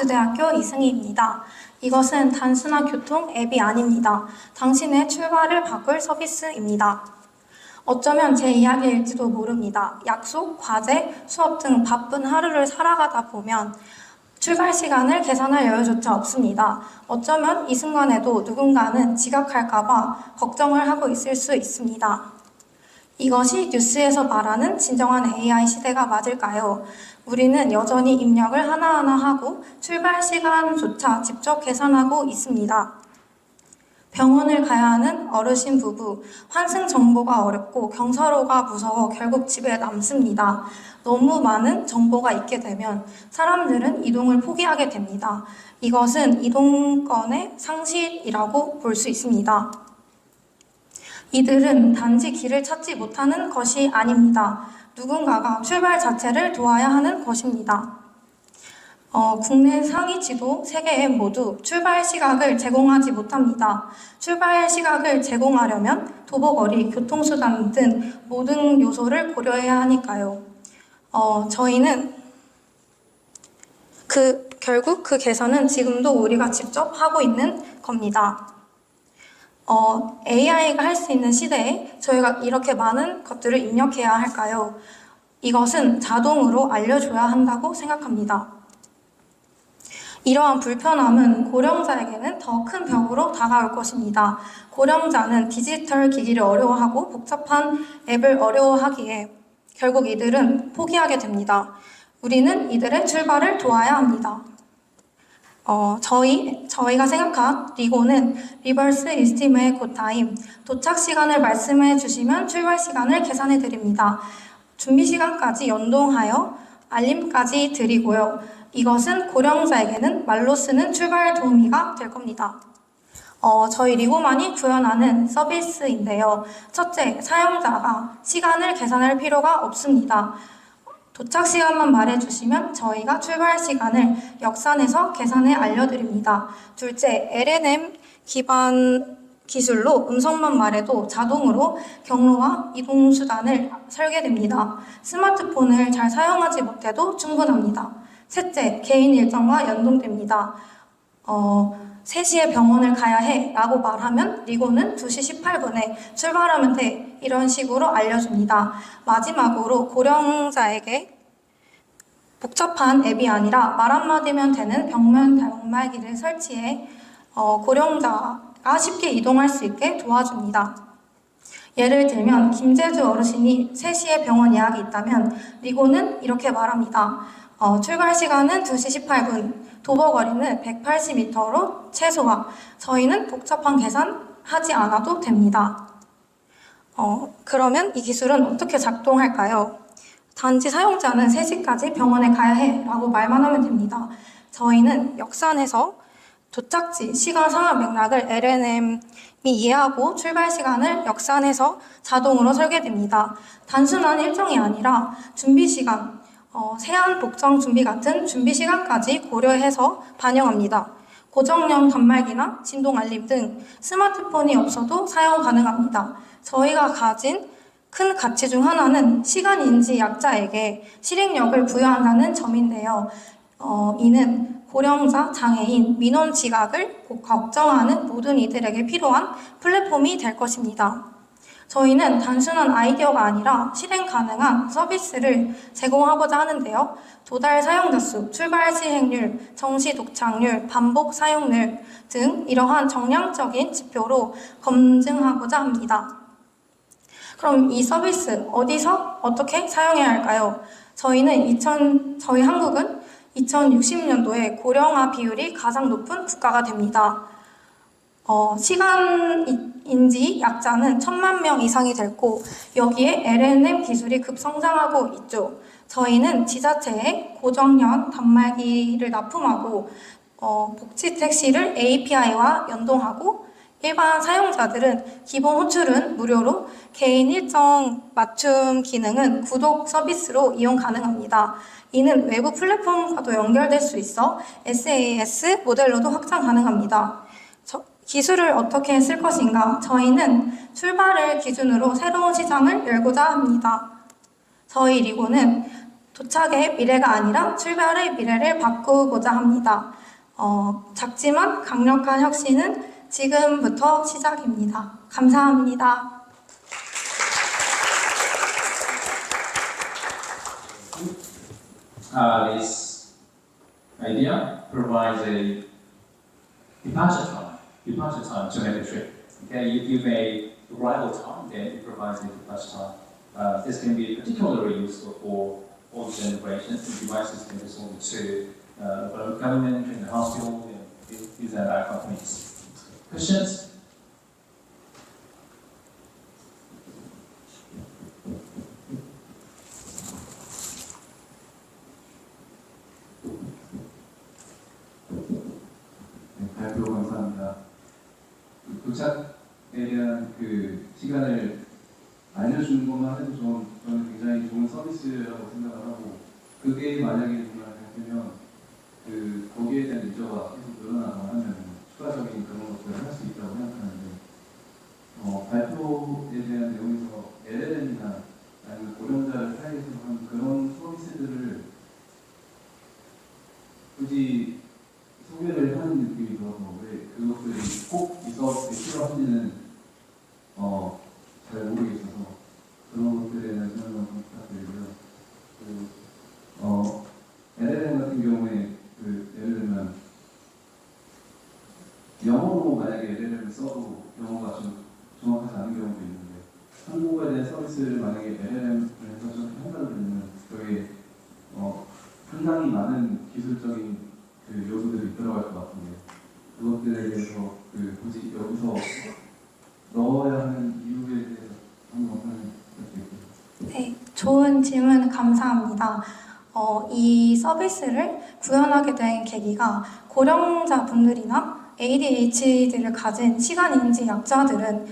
한양고등학교 이승희입니다. 이것은 단순한 교통 앱이 아닙니다. 당신의 출발을 바꿀 서비스입니다. 어쩌면 제 이야기일지도 모릅니다. 약속, 과제, 수업 등 바쁜 하루를 살아가다 보면 출발 시간을 계산할 여유조차 없습니다. 어쩌면 이 순간에도 누군가는 지각할까봐 걱정을 하고 있을 수 있습니다. 이것이 뉴스에서 말하는 진정한 AI 시대가 맞을까요? 우리는 여전히 입력을 하나하나 하고 출발 시간조차 직접 계산하고 있습니다. 병원을 가야 하는 어르신 부부, 환승 정보가 어렵고 경사로가 무서워 결국 집에 남습니다. 너무 많은 정보가 있게 되면 사람들은 이동을 포기하게 됩니다. 이것은 이동권의 상실이라고 볼 수 있습니다. 이들은 단지 길을 찾지 못하는 것이 아닙니다. 누군가가 출발 자체를 도와야 하는 것입니다. 국내 상위 지도 3개 모두 출발 시각을 제공하지 못합니다. 출발 시각을 제공하려면 도보거리, 교통수단 등 모든 요소를 고려해야 하니까요. 저희는 결국 그 계산은 지금도 우리가 직접 하고 있는 겁니다. AI가 할 수 있는 시대에 저희가 이렇게 많은 것들을 입력해야 할까요? 이것은 자동으로 알려줘야 한다고 생각합니다. 이러한 불편함은 고령자에게는 더 큰 벽으로 다가올 것입니다. 고령자는 디지털 기기를 어려워하고 복잡한 앱을 어려워하기에 결국 이들은 포기하게 됩니다. 우리는 이들의 출발을 도와야 합니다. 저희가 생각한 리고는 리버스 이스티메의 굿타임, 도착 시간을 말씀해 주시면 출발 시간을 계산해 드립니다. 준비 시간까지 연동하여 알림까지 드리고요. 이것은 고령자에게는 말로 쓰는 출발 도우미가 될 겁니다. 저희 리고만이 구현하는 서비스인데요. 첫째, 사용자가 시간을 계산할 필요가 없습니다. 도착 시간만 말해주시면 저희가 출발 시간을 역산해서 계산해 알려드립니다. 둘째, LNM 기반 기술로 음성만 말해도 자동으로 경로와 이동수단을 설계됩니다. 스마트폰을 잘 사용하지 못해도 충분합니다. 셋째, 개인 일정과 연동됩니다. 3시에 병원을 가야 해 라고 말하면 리고는 2시 18분에 출발하면 돼 이런 식으로 알려줍니다. 마지막으로 고령자에게 복잡한 앱이 아니라 말 한마디면 되는 벽면 단말기를 설치해 고령자가 쉽게 이동할 수 있게 도와줍니다. 예를 들면 김재주 어르신이 3시에 병원 예약이 있다면 리고는 이렇게 말합니다. 출발 시간은 2시 18분, 도보거리는 180m로 최소화. 저희는 복잡한 계산 하지 않아도 됩니다. 그러면 이 기술은 어떻게 작동할까요? 단지 사용자는 3시까지 병원에 가야 해 라고 말만 하면 됩니다. 저희는 역산해서 도착지, 시간 상하 맥락을 LNM이 이해하고 출발 시간을 역산해서 자동으로 설계됩니다. 단순한 일정이 아니라 준비 시간, 세안 복장 준비 같은 준비 시간까지 고려해서 반영합니다. 고정형 단말기나 진동 알림 등 스마트폰이 없어도 사용 가능합니다. 저희가 가진 큰 가치 중 하나는 시간 인지 약자에게 실행력을 부여한다는 점인데요. 이는 고령자, 장애인, 민원 지각을 걱정하는 모든 이들에게 필요한 플랫폼이 될 것입니다. 저희는 단순한 아이디어가 아니라 실행 가능한 서비스를 제공하고자 하는데요. 도달 사용자 수, 출발 시행률, 정시 독착률, 반복 사용률 등 이러한 정량적인 지표로 검증하고자 합니다. 그럼 이 서비스 어디서 어떻게 사용해야 할까요? 저희 한국은 2060년도에 고령화 비율이 가장 높은 국가가 됩니다. 시간 인지 약자는 1000만 명 이상이 됐고 여기에 LNM 기술이 급성장하고 있죠. 저희는 지자체에 고정형 단말기를 납품하고 복지 택시를 API와 연동하고 일반 사용자들은 기본 호출은 무료로 개인 일정 맞춤 기능은 구독 서비스로 이용 가능합니다. 이는 외부 플랫폼과도 연결될 수 있어 SaaS 모델로도 확장 가능합니다. 기술을 어떻게 쓸 것인가? 저희는 출발을 기준으로 새로운 시장을 열고자 합니다. 저희 리고는 도착의 미래가 아니라 출발의 미래를 바꾸고자 합니다. 작지만 강력한 혁신은 지금부터 시작입니다. 감사합니다. This idea provides a departure time to make a trip. Okay, you give a arrival time, then it provides a departure time. This can be particularly useful for all generations. The devices can be sold to government and the hospital and these and other companies. Questions? 네, 발표 감사합니다. 도착에 대한 그 시간을 알려주는 것만 해도 저는 굉장히 좋은 서비스라고 생각을 하고, 그게 만약에 정말 되면 그 거기에 대한 유저가 계속 늘어나거나 하면 추가적인 그런 것들을 할 수 있다고 생각하는데, 발표에 대한 내용에서 LLM이나 아니면 고령자를 타겟으로 한 그런 서비스들을 굳이 소개를 하는 느낌이 들어서 왜 그것들이 꼭 이 서비스에 필요한지는 잘 모르겠어서 그런 것들에 대한 설명 좀 부탁드리고요. LLM 같은 경우에 예를 들면 영어로 만약에 LLM을 써도 영어가 좀 정확하지 않은 경우도 있는데, 한국어에 대한 서비스를 만약에 LLM을 해서 좀 한다고 되면 저희 상당히 많은 기술적인 그 요소들이 들어갈 것 같은데, 그것들에 대해서 굳이 여기서 넣어야 하는 이유에 대해서 한번 설명 부탁드릴게요. 네, 좋은 질문 감사합니다. 이 서비스를 구현하게 된 계기가 고령자분들이나 ADHD를 가진 시간인지 약자들은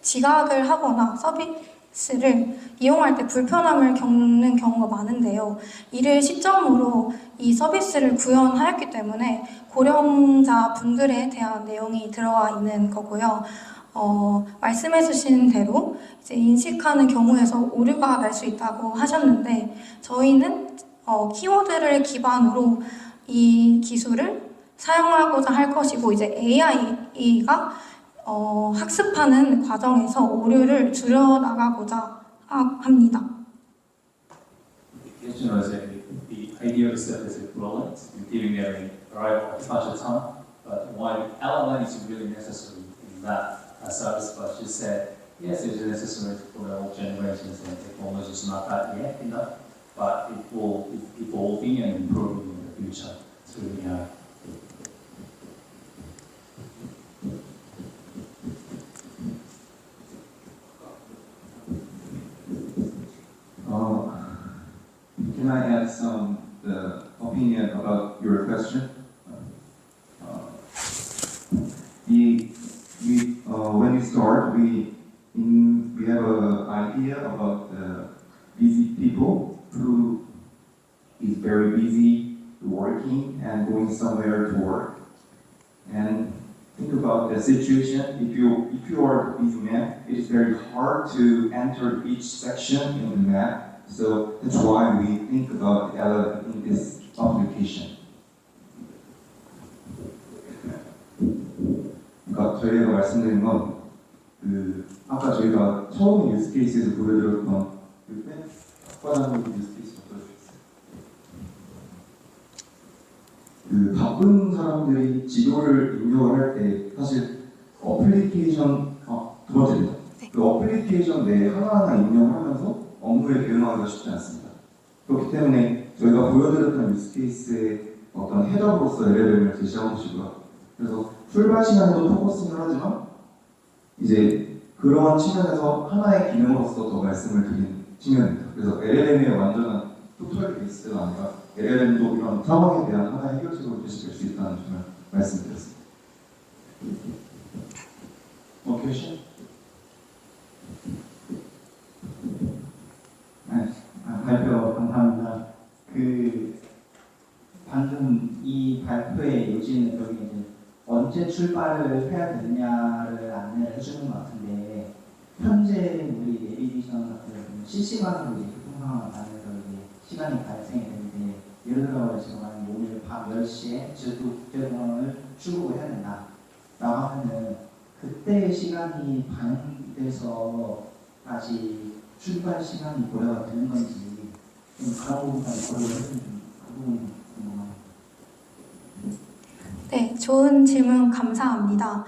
지각을 하거나 서비스를 이용할 때 불편함을 겪는 경우가 많은데요. 이를 시점으로 이 서비스를 구현하였기 때문에 고령자분들에 대한 내용이 들어와 있는 거고요. 말씀해주신 대로 이제 인식하는 경우에서 오류가 날 수 있다고 하셨는데, 저희는 키워드를 기반으로 이 기술을 사용하고자 할 것이고, 이제 AI가 학습하는 과정에서 오류를 줄여나가고자 합니다. As the idea itself is relevant, giving them a arrival departure time, but why LLM is really necessary in that service, but she said, yes, it is necessary for all generations and technology is not that yet enough, but it will be evolving and improving in the future through AI. Can I add some opinion about your question? When we start, we have an idea about busy people who is very busy working and going somewhere to work. And think about the situation. If you are a busy man, it is very hard to enter each section in the map. So that's why we think about LLM in this application. 그러니까 저희가 말씀드린 건 아까 저희가 처음 유스 케이스에서 보여드렸던 바꿔다니는 유스 케이스 어떠셨어요? 바쁜 사람들이 지도를 입력을 할 때 사실 어플리케이션 두 번째입니다. 그 어플리케이션 내에 하나하나 입력을 하면서 업무에 대응하기가 쉽지 않습니다. 그렇기 때문에 저희가 보여드렸던 유스 케이스의 어떤 해답으로서 LLM을 제시한 것이고요. 그래서 출발 시간에도 포커싱을 하지만 이제 그러한 측면에서 하나의 기능으로서 더 말씀을 드린 측면입니다. 그래서 LLM의 완전한 토탈 베이스가 아니라 LLM도 이런 상황에 대한 하나의 해결책으로 제시될 수 있다는 점을 말씀드렸습니다. Question? 발표 감사합니다. 방금 이 발표의 요지는 여기 이제 언제 출발을 해야 되느냐를 안내를 해주는 것 같은데, 현재 우리 내비게이션 같은 경우는 실시간으로 이제 교통 상황을 반영해서 이제 시간이 발생이 되는데 예를 들어 제가 오늘 밤 10시에 제주 국제공항을 출국을 해야 된다 라고 하면은 그때 시간이 반영돼서 다시 출발 시간이 고려가 되는 건지 좀 그런 부분까지 고려를 해주면 그 부분이 궁금합니다. 네, 좋은 질문 감사합니다.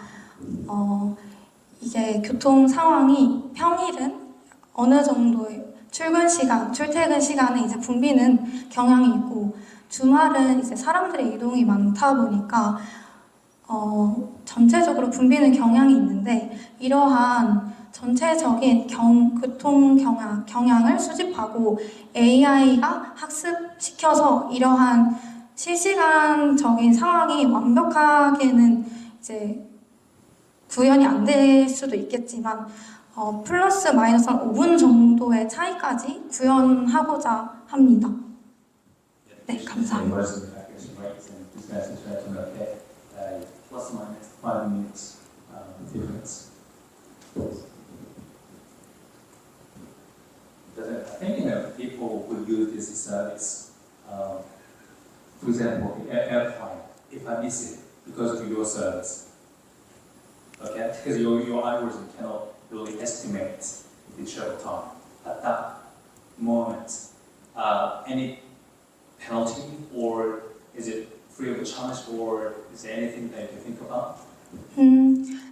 이게 교통 상황이 평일은 어느 정도의 출근 시간, 출퇴근 시간에 이제 붐비는 경향이 있고 주말은 이제 사람들의 이동이 많다 보니까 전체적으로 붐비는 경향이 있는데 이러한 전체적인 교통 경향을 수집하고 AI가 학습시켜서 이러한 실시간적인 상황이 완벽하게는 이제 구현이 안 될 수도 있겠지만 플러스 마이너스 한 5분 정도의 차이까지 구현하고자 합니다. 네, 감사합니다. Plus or minus 5 minutes difference. I think people who use this service, for example, airplane, if I miss it because of your service, okay, because your algorithm cannot really estimate the travel time at that moment. Any penalty, or is it free of charge, or is there anything that you can think about?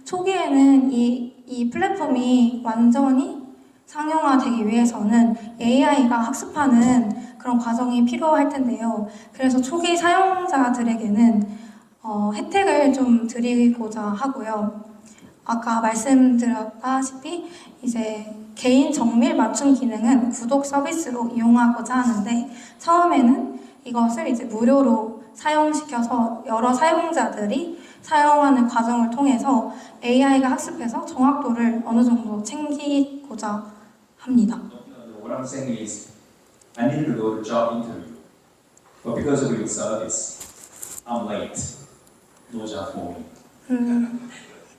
초기에는 이 플랫폼이 완전히 상용화되기 위해서는 AI가 학습하는 그런 과정이 필요할 텐데요. 그래서 초기 사용자들에게는 혜택을 좀 드리고자 하고요. 아까 말씀드렸다시피 이제 개인 정밀 맞춤 기능은 구독 서비스로 이용하고자 하는데 처음에는 이것을 이제 무료로 사용시켜서 여러 사용자들이 사용하는 과정을 통해서 AI가 학습해서 정확도를 어느 정도 챙기고자 합니다. What I'm saying is, I needed to go to job interview, but because of your service, I'm late. No job for me.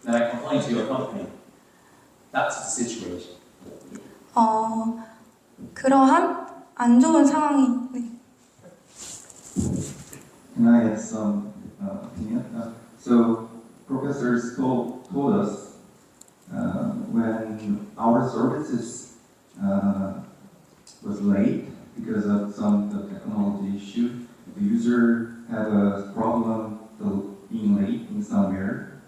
Then I complain to your company. That's the situation. 그러한 안 좋은 상황이 네. Can I add some opinion? So professors told us when our services was late because of some technology issue, the user had a problem being late in somewhere.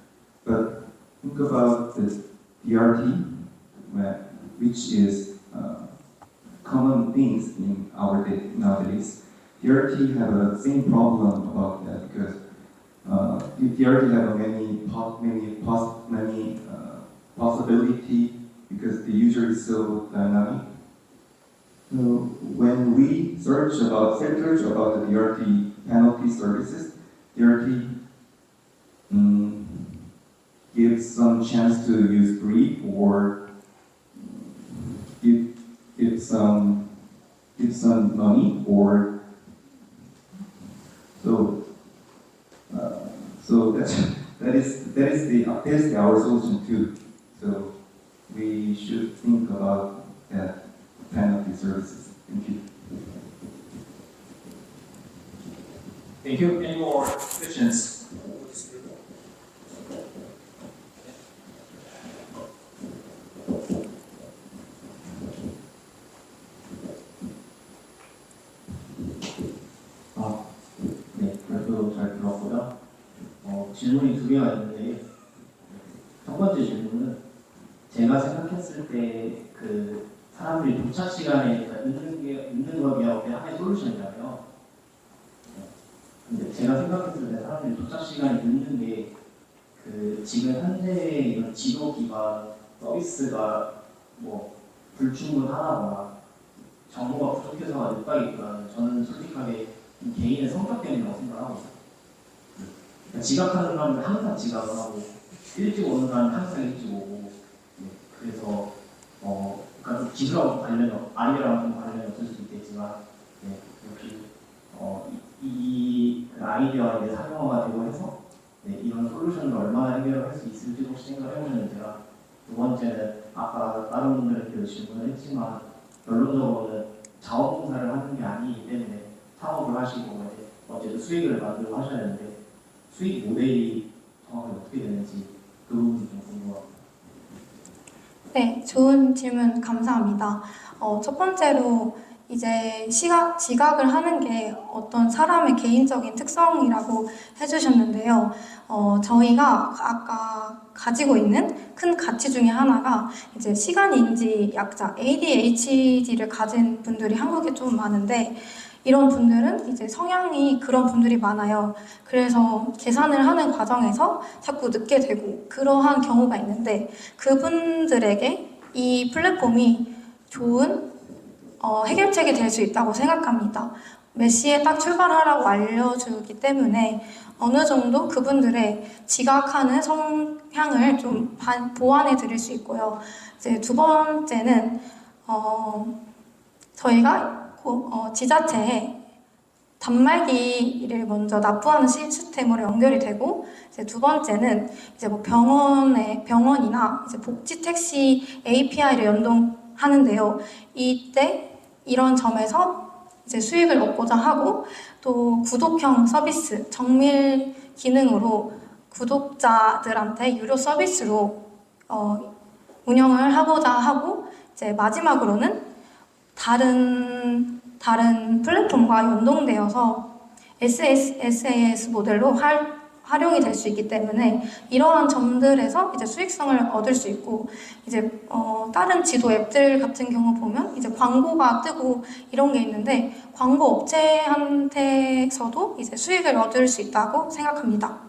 But think about the DRT, which is common things in our day nowadays. DRT have the same problem about that because DRT have many possibility because the user is so dynamic. So when we search about the DRT penalty services, DRT gives some chance to use brief or give some money or so that is our solution too. So we should think about that penalty services. Thank you. Thank you. Any more questions? 네, 발표 잘 들었고요. 질문이 두 개가 있는데 첫 번째 질문은 제가 생각했을 때 그 사람들이 도착 시간에 늦는 거면 그냥 하나의 솔루션이라며. 근데 제가 생각했을 때 사람들이 도착 시간이 늦는 게 그 지금 현재 이런 지도 기반 서비스가 뭐 불충분하다거나 정보가 부족해서가 늦다기보다는 저는 솔직하게 개인의 성격 때문이라고 생각하고 있어요. 그러니까 지각하는 사람은 항상 지각을 하고 일찍 오는 사람은 항상 일찍 오고 그래서 그러니까 좀 기술하고 아이디어랑 좀 관련이 없을 수 있겠지만 역시 이 아이디어가 이제 상용화가 되고 해서 이런 솔루션을 얼마나 해결을 할 수 있을지 혹시 생각을 해보는 제가 두 번째는 아까 다른 분들께 질문을 했지만 결론적으로는 자원봉사를 하는 게 아니기 때문에 사업을 하시고 이제 어쨌든 수익을 만들고 하셔야 되는데 수익 모델이 정확히 어떻게 되는지 그 부분이 좀 궁금합니다. 네, 좋은 질문 감사합니다. 첫 번째로 이제 지각을 하는 게 어떤 사람의 개인적인 특성이라고 해주셨는데요. 저희가 아까 가지고 있는 큰 가치 중에 하나가 이제 시간인지 약자 ADHD를 가진 분들이 한국에 좀 많은데 이런 분들은 이제 성향이 그런 분들이 많아요. 그래서 계산을 하는 과정에서 자꾸 늦게 되고 그러한 경우가 있는데 그분들에게 이 플랫폼이 좋은 해결책이 될 수 있다고 생각합니다. 몇 시에 딱 출발하라고 알려주기 때문에 어느 정도 그분들의 지각하는 성향을 좀 보완해 드릴 수 있고요. 이제 두 번째는 저희가 지자체에 단말기를 먼저 납부하는 시스템으로 연결이 되고 이제 두 번째는 이제 뭐 병원이나 이제 복지 택시 API를 연동하는데요. 이때 이런 점에서 이제 수익을 얻고자 하고 또 구독형 서비스 정밀 기능으로 구독자들한테 유료 서비스로 운영을 하고자 하고 이제 마지막으로는 다른 플랫폼과 연동되어서 SaaS 모델로 활용이 될 수 있기 때문에 이러한 점들에서 이제 수익성을 얻을 수 있고 이제 다른 지도 앱들 같은 경우 보면 이제 광고가 뜨고 이런 게 있는데 광고 업체한테서도 이제 수익을 얻을 수 있다고 생각합니다.